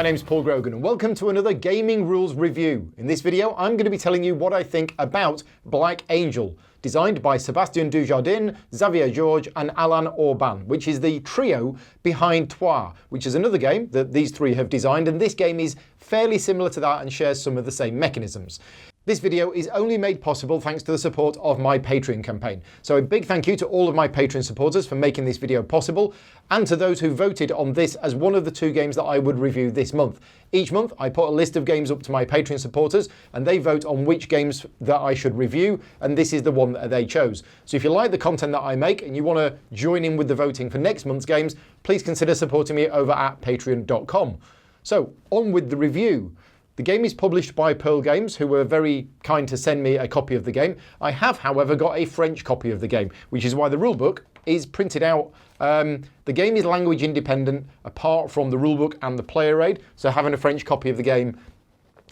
my name's Paul Grogan and welcome to another Gaming Rules Review. In this video, I'm going to be telling you what I think about Black Angel, designed by Sébastien Dujardin, Xavier Georges and Alain Orban, which is the trio behind Trois, which is another game that these three have designed, and this game is fairly similar to that and shares some of the same mechanisms. This video is only made possible thanks to the support of my Patreon campaign. So a big thank you to all of my Patreon supporters for making this video possible, and to those who voted on this as one of the two games that I would review this month. Each month I put a list of games up to my Patreon supporters and they vote on which games that I should review, and this is the one that they chose. So if you like the content that I make and you want to join in with the voting for next month's games, please consider supporting me over at patreon.com. So on with the review. The game is published by Pearl Games, who were very kind to send me a copy of the game. I have, however, got a French copy of the game, which is why the rulebook is printed out. The game is language independent, apart from the rulebook and the player aid, so having a French copy of the game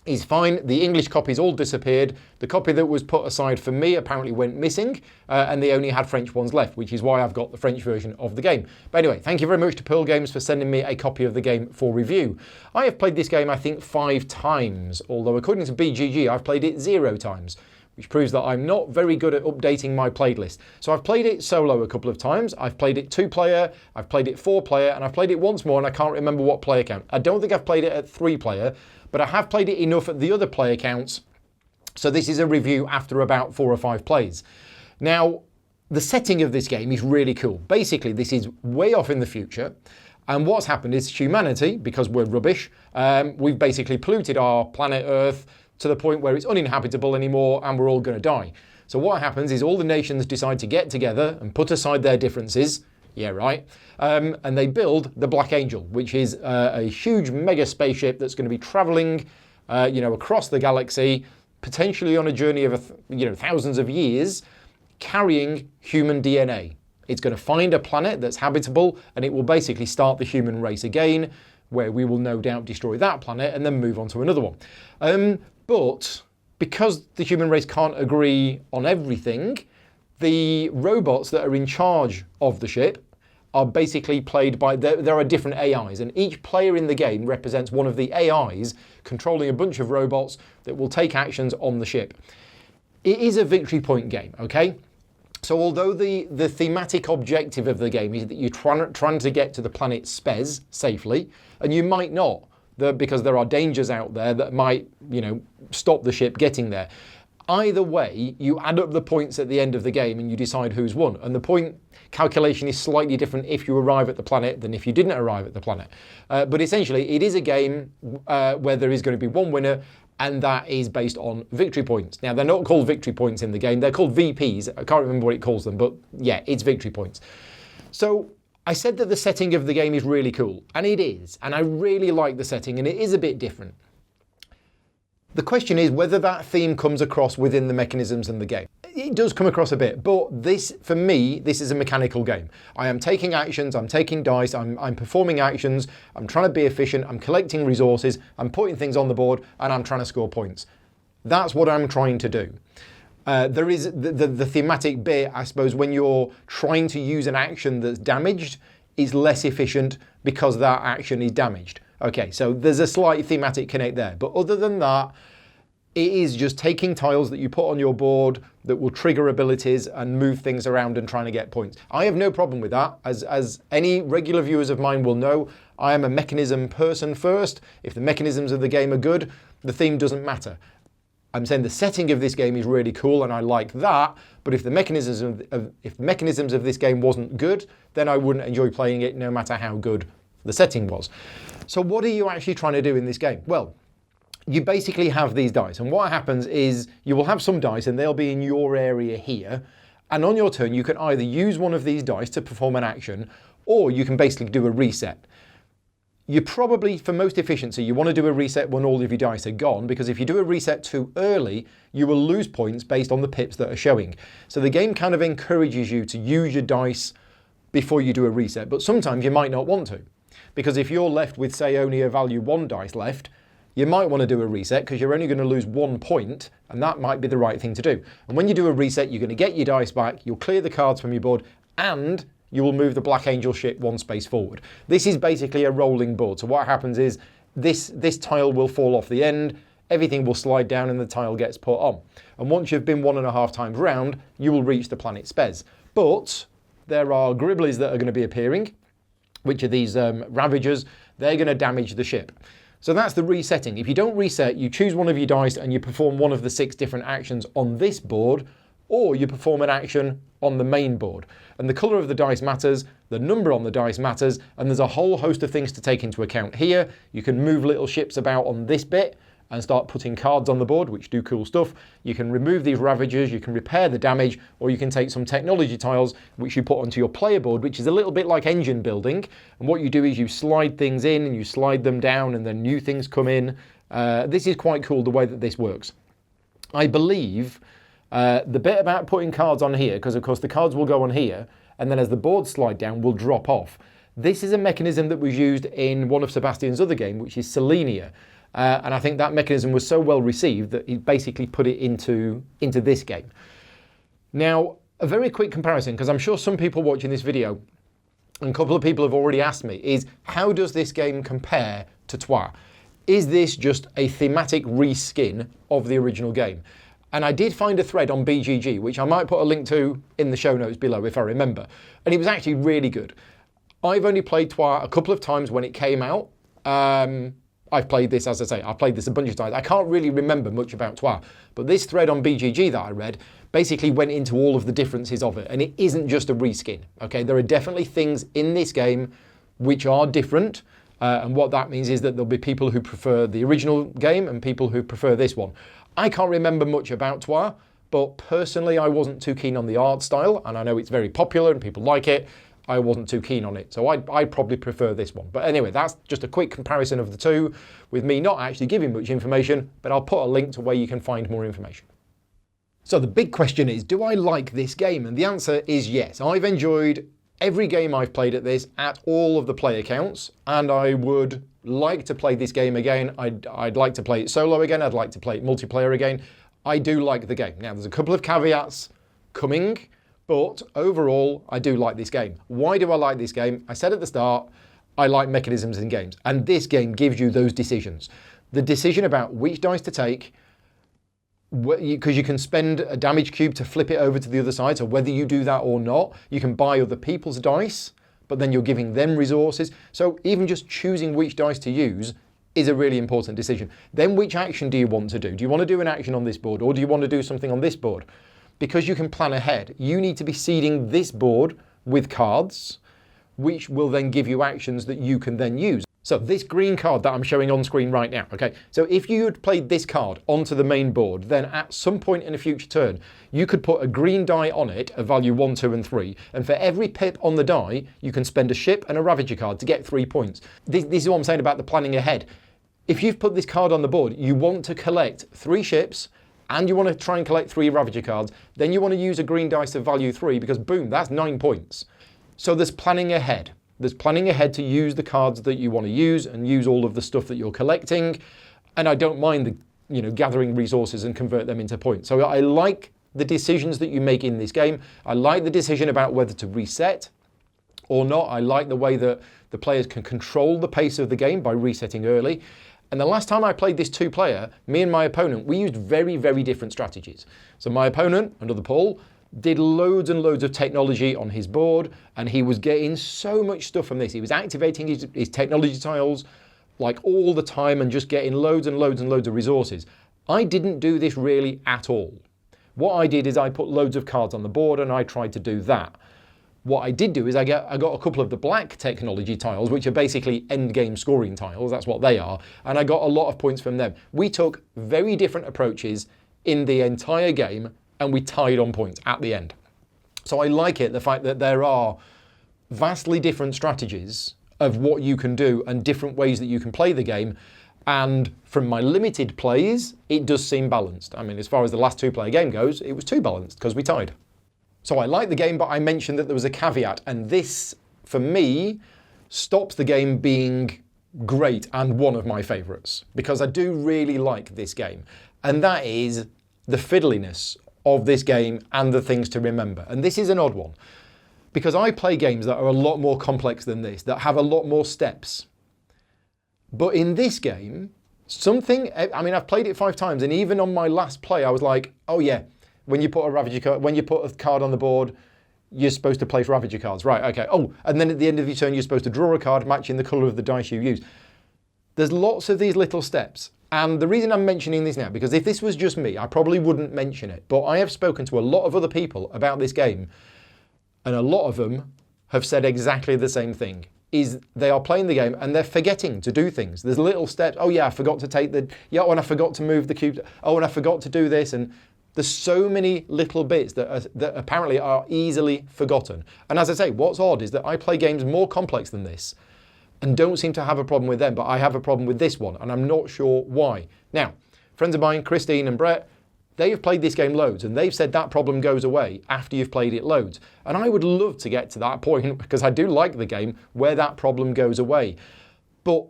is fine. The English copies all disappeared. The copy that was put aside for me apparently went missing, and they only had French ones left, which is why I've got the French version of the game. But anyway, thank you very much to Pearl Games for sending me a copy of the game for review. I have played this game, I think, 5 times, although according to BGG, I've played it 0 times, which proves that I'm not very good at updating my playlist. So I've played it solo a couple of times, I've played it 2-player, I've played it 4-player, and I've played it once more, and I can't remember what player count. I don't think I've played it at 3-player, but I have played it enough at the other player counts, so this is a review after about 4 or 5 plays. Now, the setting of this game is really cool. Basically, this is way off in the future, and what's happened is humanity, because we're rubbish, we've basically polluted our planet Earth to the point where it's uninhabitable anymore and we're all going to die. So what happens is all the nations decide to get together and put aside their differences. Yeah, right. And they build the Black Angel, which is a huge mega spaceship that's going to be traveling, across the galaxy, potentially on a journey of, thousands of years, carrying human DNA. It's going to find a planet that's habitable, and it will basically start the human race again, where we will no doubt destroy that planet and then move on to another one. But because the human race can't agree on everything, the robots that are in charge of the ship are basically played by, there are different AIs, and each player in the game represents one of the AIs controlling a bunch of robots that will take actions on the ship. It is a victory point game, okay? So although the thematic objective of the game is that you're trying to get to the planet Spez safely, and you might not, because there are dangers out there that might, stop the ship getting there. Either way, you add up the points at the end of the game and you decide who's won. And the point calculation is slightly different if you arrive at the planet than if you didn't arrive at the planet. But essentially, it is a game where there is going to be one winner, and that is based on victory points. Now, they're not called victory points in the game. They're called VPs. I can't remember what it calls them, but yeah, it's victory points. So I said that the setting of the game is really cool, and it is. And I really like the setting, and it is a bit different. The question is whether that theme comes across within the mechanisms in the game. It does come across a bit, but this, for me, this is a mechanical game. I am taking actions, I'm taking dice, I'm performing actions, I'm trying to be efficient, I'm collecting resources, I'm putting things on the board, and I'm trying to score points. That's what I'm trying to do. There is the thematic bit, I suppose, when you're trying to use an action that's damaged, is less efficient because that action is damaged. Okay, so there's a slight thematic connect there, but other than that, it is just taking tiles that you put on your board that will trigger abilities and move things around and trying to get points. I have no problem with that. As any regular viewers of mine will know, I am a mechanism person first. If the mechanisms of the game are good, the theme doesn't matter. I'm saying the setting of this game is really cool and I like that, but if the mechanisms of this game wasn't good, then I wouldn't enjoy playing it no matter how good the setting was. So what are you actually trying to do in this game? Well, you basically have these dice, and what happens is you will have some dice and they'll be in your area here, and on your turn you can either use one of these dice to perform an action, or you can basically do a reset. You probably, for most efficiency, you want to do a reset when all of your dice are gone, because if you do a reset too early, you will lose points based on the pips that are showing. So the game kind of encourages you to use your dice before you do a reset, but sometimes you might not want to. Because if you're left with, say, only a value 1 dice left, you might want to do a reset because you're only going to lose 1 point, and that might be the right thing to do. And when you do a reset, you're going to get your dice back, you'll clear the cards from your board, and you will move the Black Angel ship 1 space forward. This is basically a rolling board. So what happens is this tile will fall off the end, everything will slide down and the tile gets put on. And once you've been 1.5 times round, you will reach the planet Spez. But there are gribblies that are going to be appearing, which are these Ravagers. They're going to damage the ship. So that's the resetting. If you don't reset, you choose one of your dice and you perform one of the 6 different actions on this board, or you perform an action on the main board. And the colour of the dice matters, the number on the dice matters, and there's a whole host of things to take into account here. You can move little ships about on this bit and start putting cards on the board, which do cool stuff. You can remove these Ravagers, you can repair the damage, or you can take some technology tiles, which you put onto your player board, which is a little bit like engine building. And what you do is you slide things in and you slide them down and then new things come in. This is quite cool the way that this works. I believe the bit about putting cards on here, because of course the cards will go on here, and then as the boards slide down, will drop off. This is a mechanism that was used in one of Sebastian's other game, which is Selenia. And I think that mechanism was so well received that he basically put it into this game. Now, a very quick comparison, because I'm sure some people watching this video, and a couple of people have already asked me, is how does this game compare to Trois? Is this just a thematic reskin of the original game? And I did find a thread on BGG, which I might put a link to in the show notes below if I remember. And it was actually really good. I've only played Trois a couple of times when it came out. I've played this, as I say, I've played this a bunch of times. I can't really remember much about Trois, but this thread on BGG that I read basically went into all of the differences of it, and it isn't just a reskin, okay? There are definitely things in this game which are different, and what that means is that there'll be people who prefer the original game and people who prefer this one. I can't remember much about Trois, but personally I wasn't too keen on the art style, and I know it's very popular and people like it. I wasn't too keen on it, so I'd probably prefer this one. But anyway, that's just a quick comparison of the two, with me not actually giving much information, but I'll put a link to where you can find more information. So the big question is, do I like this game? And the answer is yes. I've enjoyed every game I've played at this at all of the player counts, and I would like to play this game again. I'd like to play it solo again. I'd like to play it multiplayer again. I do like the game. Now, there's a couple of caveats coming, but overall, I do like this game. Why do I like this game? I said at the start, I like mechanisms in games, and this game gives you those decisions. The decision about which dice to take, because you can spend a damage cube to flip it over to the other side, so whether you do that or not, you can buy other people's dice, but then you're giving them resources. So even just choosing which dice to use is a really important decision. Then which action do you want to do? Do you want to do an action on this board, or do you want to do something on this board? Because you can plan ahead, you need to be seeding this board with cards, which will then give you actions that you can then use. So this green card that I'm showing on screen right now, okay? So if you had played this card onto the main board, then at some point in a future turn, you could put a green die on it, a value 1, 2, and 3, and for every pip on the die, you can spend a ship and a Ravager card to get 3 points. This is what I'm saying about the planning ahead. If you've put this card on the board, you want to collect 3 ships, and you want to try and collect 3 Ravager cards, then you want to use a green dice of value 3, because boom, that's 9 points. So there's planning ahead. There's planning ahead to use the cards that you want to use and use all of the stuff that you're collecting. And I don't mind gathering resources and convert them into points. So I like the decisions that you make in this game. I like the decision about whether to reset or not. I like the way that the players can control the pace of the game by resetting early. And the last time I played this 2-player, me and my opponent, we used very, very different strategies. So my opponent, another Paul, did loads and loads of technology on his board, and he was getting so much stuff from this. He was activating his technology tiles like all the time and just getting loads and loads and loads of resources. I didn't do this really at all. What I did is I put loads of cards on the board and I tried to do that. What I did do is I got a couple of the black technology tiles, which are basically end game scoring tiles, that's what they are, and I got a lot of points from them. We took very different approaches in the entire game, and we tied on points at the end. So I like it, the fact that there are vastly different strategies of what you can do and different ways that you can play the game. And from my limited plays, it does seem balanced. I mean, as far as the last 2-player game goes, it was too balanced because we tied. So I like the game, but I mentioned that there was a caveat, and this, for me, stops the game being great and one of my favourites, because I do really like this game, and that is the fiddliness of this game and the things to remember. And this is an odd one, because I play games that are a lot more complex than this, that have a lot more steps. But in this game, I've played it 5 times, and even on my last play, I was like, oh yeah, when you put a card on the board, you're supposed to place Ravager cards. Right, okay. Oh, and then at the end of your turn, you're supposed to draw a card matching the colour of the dice you use. There's lots of these little steps. And the reason I'm mentioning this now, because if this was just me, I probably wouldn't mention it. But I have spoken to a lot of other people about this game, and a lot of them have said exactly the same thing. Is they are playing the game and they're forgetting to do things. There's little steps. Oh yeah, I forgot to take and I forgot to move the cube. Oh, and I forgot to do this. And there's so many little bits that apparently are easily forgotten. And as I say, what's odd is that I play games more complex than this and don't seem to have a problem with them, but I have a problem with this one, and I'm not sure why. Now, friends of mine, Christine and Brett, they have played this game loads, and they've said that problem goes away after you've played it loads. And I would love to get to that point, because I do like the game, where that problem goes away. But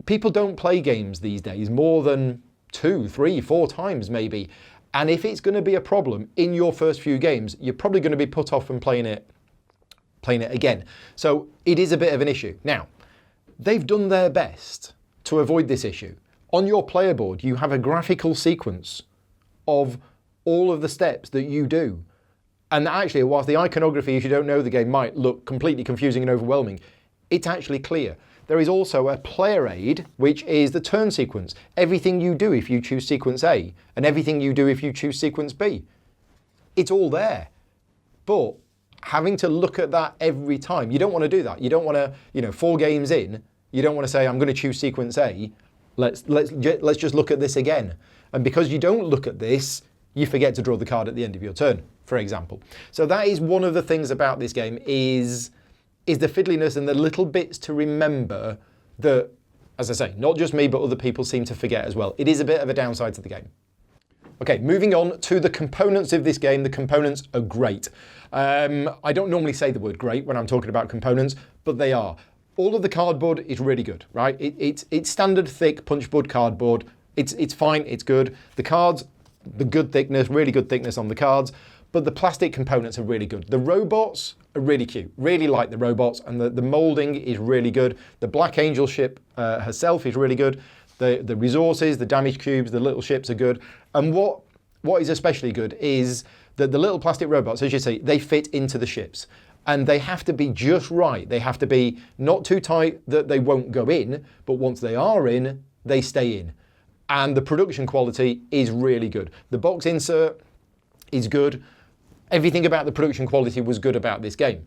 people don't play games these days more than 2, 3, 4 times maybe. And if it's going to be a problem in your first few games, you're probably going to be put off from playing it again. So it is a bit of an issue. Now, they've done their best to avoid this issue. On your player board, you have a graphical sequence of all of the steps that you do. And actually, whilst the iconography, if you don't know the game, might look completely confusing and overwhelming, it's actually clear. There is also a player aid, which is the turn sequence. Everything you do if you choose sequence A, and everything you do if you choose sequence B. It's all there. But having to look at that every time, you don't want to do that. You don't want to, 4 games in, you don't want to say, I'm going to choose sequence A. Let's just look at this again. And because you don't look at this, you forget to draw the card at the end of your turn, for example. So that is one of the things about this game is the fiddliness and the little bits to remember that, as I say, not just me, but other people seem to forget as well. It is a bit of a downside to the game. Okay, moving on to the components of this game. The components are great. I don't normally say the word great when I'm talking about components, but they are. All of the cardboard is really good, right? It's standard thick punchboard cardboard. It's fine, it's good. The cards, the good thickness, really good thickness on the cards, but the plastic components are really good. The robots are really cute. Really like the robots, and the moulding is really good. The Black Angel ship herself is really good. The resources, the damage cubes, the little ships are good. And what is especially good is that the little plastic robots, as you see, they fit into the ships. And they have to be just right. They have to be not too tight that they won't go in, but once they are in, they stay in. And the production quality is really good. The box insert is good. Everything about the production quality was good about this game.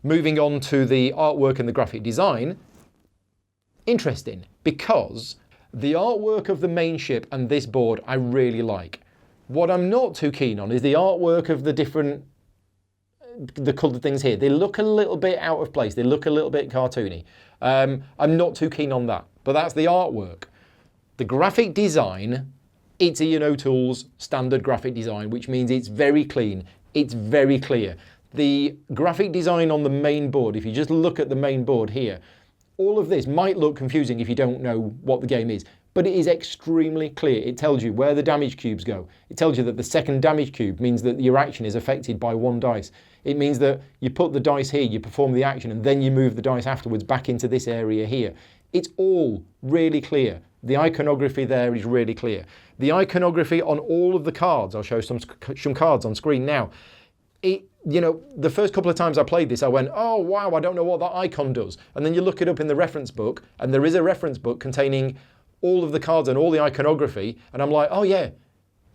Moving on to the artwork and the graphic design, interesting, because the artwork of the main ship and this board I really like. What I'm not too keen on is the artwork of the coloured things here. They look a little bit out of place. They look a little bit cartoony. I'm not too keen on that, but that's the artwork. The graphic design, it's Ian O'Toole's standard graphic design, which means it's very clean. It's very clear. The graphic design on the main board, if you just look at the main board here, all of this might look confusing if you don't know what the game is, but it is extremely clear. It tells you where the damage cubes go. It tells you that the second damage cube means that your action is affected by 1 dice. It means that you put the dice here, you perform the action, and then you move the dice afterwards back into this area here. It's all really clear. The iconography there is really clear. The iconography on all of the cards, I'll show some cards on screen now. The first couple of times I played this, I went, oh wow, I don't know what that icon does. And then you look it up in the reference book, and there is a reference book containing all of the cards and all the iconography, and I'm like, oh yeah,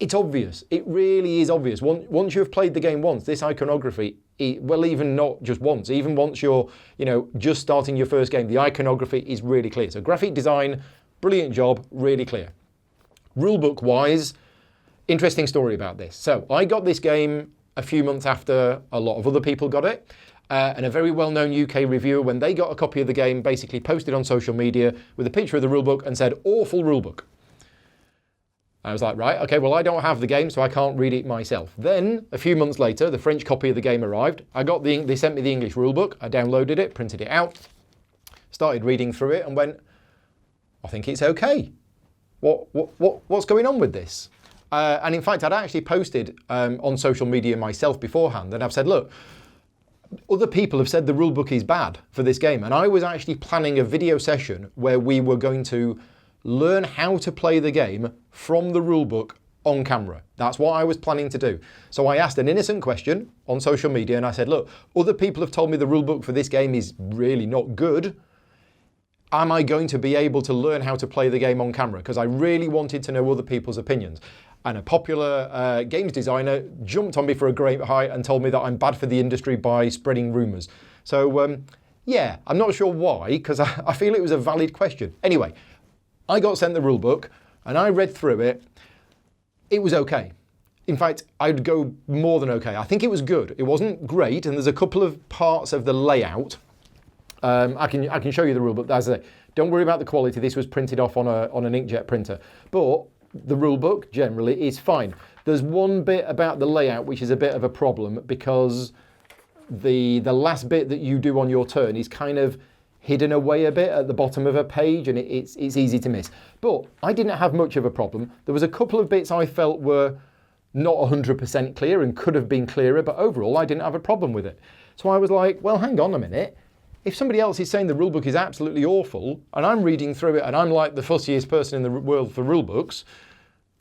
it's obvious. It really is obvious. Once you have played the game once, this iconography, even not just once, even once you're, just starting your first game, the iconography is really clear. So graphic design, brilliant job, really clear. Rulebook wise, interesting story about this. So I got this game a few months after a lot of other people got it. And a very well-known UK reviewer, when they got a copy of the game, basically posted on social media with a picture of the rulebook and said, awful rulebook. I was like, right, okay, well, I don't have the game, so I can't read it myself. Then, a few months later, the French copy of the game arrived. They sent me the English rulebook. I downloaded it, printed it out, started reading through it and went, I think it's okay. What's going on with this? And in fact, I'd actually posted on social media myself beforehand, and I've said, look, other people have said the rulebook is bad for this game, and I was actually planning a video session where we were going to learn how to play the game from the rulebook on camera. That's what I was planning to do. So I asked an innocent question on social media and I said, look, other people have told me the rulebook for this game is really not good. Am I going to be able to learn how to play the game on camera? Because I really wanted to know other people's opinions. And a popular games designer jumped on me for a great height and told me that I'm bad for the industry by spreading rumours. So yeah, I'm not sure why, because I feel it was a valid question. Anyway, I got sent the rulebook and I read through it. It was okay. In fact, I'd go more than okay. I think it was good. It wasn't great, and there's a couple of parts of the layout. I can show you the rulebook. As I say, don't worry about the quality. This was printed off on an inkjet printer, but the rulebook generally is fine. There's one bit about the layout which is a bit of a problem, because the last bit that you do on your turn is kind of hidden away a bit at the bottom of a page, and it's easy to miss. But I didn't have much of a problem. There was a couple of bits I felt were not 100% clear and could have been clearer, but overall I didn't have a problem with it. So I was like, well, hang on a minute. If somebody else is saying the rulebook is absolutely awful, and I'm reading through it and I'm like the fussiest person in the world for rulebooks,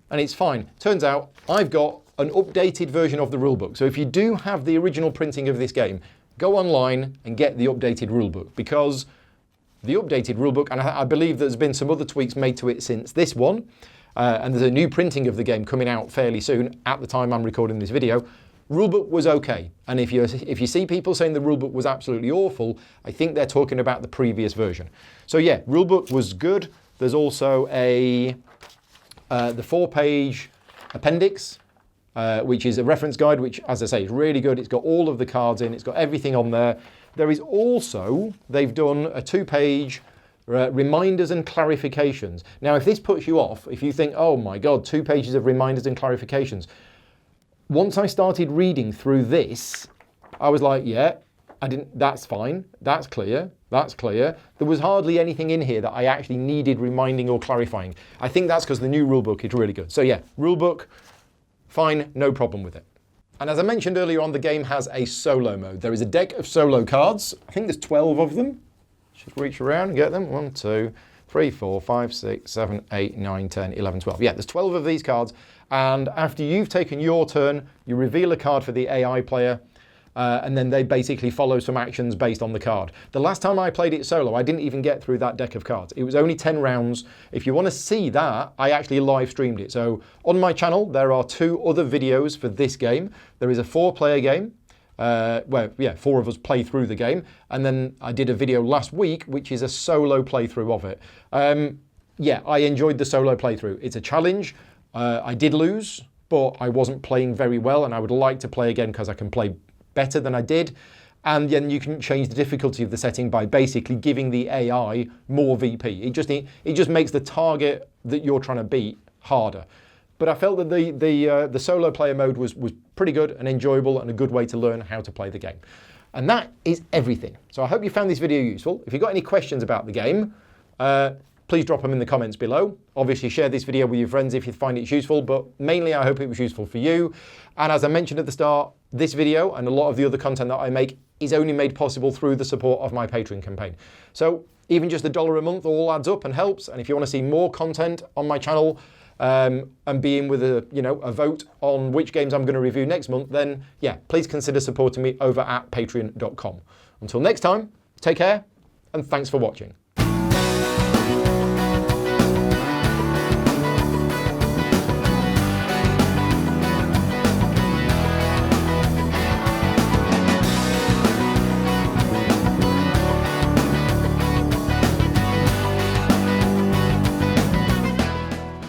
and it's fine. Turns out I've got an updated version of the rulebook. So if you do have the original printing of this game, go online and get the updated rulebook, because the updated rulebook, and I believe there's been some other tweaks made to it since this one, and there's a new printing of the game coming out fairly soon at the time I'm recording this video. Rulebook was okay, and if you see people saying the rulebook was absolutely awful, I think they're talking about the previous version. So yeah, rulebook was good. There's also the 4-page appendix, which is a reference guide, which, as I say, is really good. It's got all of the cards in, it's got everything on there. There is also, they've done a 2-page reminders and clarifications. Now, if this puts you off, if you think, oh my God, 2 pages of reminders and clarifications, once I started reading through this, I was like, yeah, that's fine, that's clear, that's clear. There was hardly anything in here that I actually needed reminding or clarifying. I think that's because the new rulebook is really good. So yeah, rulebook, fine, no problem with it. And as I mentioned earlier on, the game has a solo mode. There is a deck of solo cards. I think there's 12 of them. Just reach around and get them. 1, 2, 3, 4, 5, 6, 7, 8, 9, 10, 11, 12. Yeah, there's 12 of these cards. And after you've taken your turn, you reveal a card for the AI player. And then they basically follow some actions based on the card. The last time I played it solo, I didn't even get through that deck of cards. It was only 10 rounds. If you want to see that, I actually live streamed it. So on my channel, there are 2 other videos for this game. There is a 4-player game. 4 of us play through the game. And then I did a video last week, which is a solo playthrough of it. Yeah, I enjoyed the solo playthrough. It's a challenge. I did lose, but I wasn't playing very well, and I would like to play again because I can play better than I did. And then you can change the difficulty of the setting by basically giving the AI more VP. It just makes the target that you're trying to beat harder. But I felt that the solo player mode was pretty good and enjoyable and a good way to learn how to play the game. And that is everything. So I hope you found this video useful. If you've got any questions about the game, please drop them in the comments below. Obviously share this video with your friends if you find it useful, but mainly I hope it was useful for you. And as I mentioned at the start, this video and a lot of the other content that I make is only made possible through the support of my Patreon campaign. So even just $1 a month all adds up and helps. And if you want to see more content on my channel and be in with a vote on which games I'm going to review next month, then yeah, please consider supporting me over at patreon.com. Until next time, take care and thanks for watching.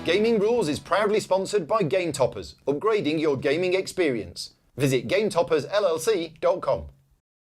Gaming Rules is proudly sponsored by Game Toppers, upgrading your gaming experience. Visit GameToppersLLC.com.